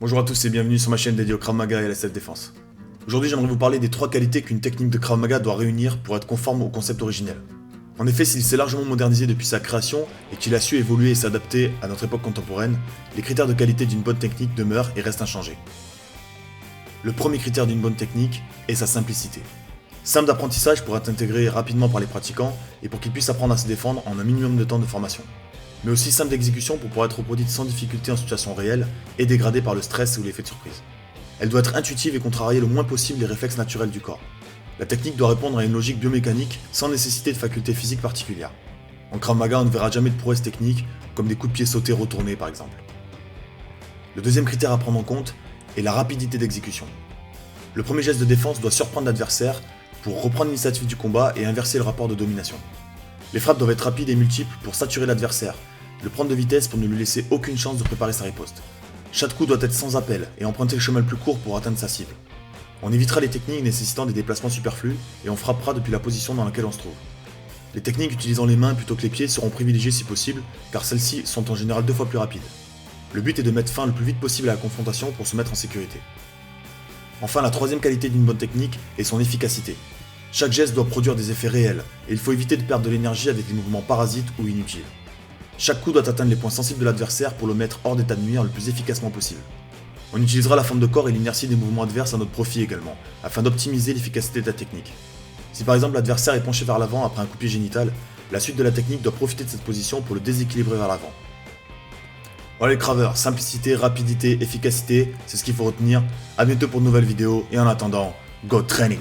Bonjour à tous et bienvenue sur ma chaîne dédiée au Krav Maga et à la self-défense. Aujourd'hui, j'aimerais vous parler des 3 qualités qu'une technique de Krav Maga doit réunir pour être conforme au concept originel. En effet, s'il s'est largement modernisé depuis sa création et qu'il a su évoluer et s'adapter à notre époque contemporaine, les critères de qualité d'une bonne technique demeurent et restent inchangés. Le premier critère d'une bonne technique est sa simplicité. Simple d'apprentissage pour être intégré rapidement par les pratiquants et pour qu'ils puissent apprendre à se défendre en un minimum de temps de formation. Mais aussi simple d'exécution pour pouvoir être reproduite sans difficulté en situation réelle et dégradée par le stress ou l'effet de surprise. Elle doit être intuitive et contrarier le moins possible les réflexes naturels du corps. La technique doit répondre à une logique biomécanique sans nécessiter de facultés physiques particulières. En Krav Maga, on ne verra jamais de prouesses techniques, comme des coups de pied sautés retournés par exemple. Le deuxième critère à prendre en compte est la rapidité d'exécution. Le premier geste de défense doit surprendre l'adversaire pour reprendre l'initiative du combat et inverser le rapport de domination. Les frappes doivent être rapides et multiples pour saturer l'adversaire, le prendre de vitesse pour ne lui laisser aucune chance de préparer sa riposte. Chaque coup doit être sans appel et emprunter le chemin le plus court pour atteindre sa cible. On évitera les techniques nécessitant des déplacements superflus et on frappera depuis la position dans laquelle on se trouve. Les techniques utilisant les mains plutôt que les pieds seront privilégiées si possible, car celles-ci sont en général 2 fois plus rapides. Le but est de mettre fin le plus vite possible à la confrontation pour se mettre en sécurité. Enfin, la troisième qualité d'une bonne technique est son efficacité. Chaque geste doit produire des effets réels, et il faut éviter de perdre de l'énergie avec des mouvements parasites ou inutiles. Chaque coup doit atteindre les points sensibles de l'adversaire pour le mettre hors d'état de nuire le plus efficacement possible. On utilisera la forme de corps et l'inertie des mouvements adverses à notre profit également, afin d'optimiser l'efficacité de la technique. Si par exemple l'adversaire est penché vers l'avant après un coup de pied génital, la suite de la technique doit profiter de cette position pour le déséquilibrer vers l'avant. Voilà les craveurs, simplicité, rapidité, efficacité, c'est ce qu'il faut retenir. A bientôt pour de nouvelles vidéos, et en attendant, go training!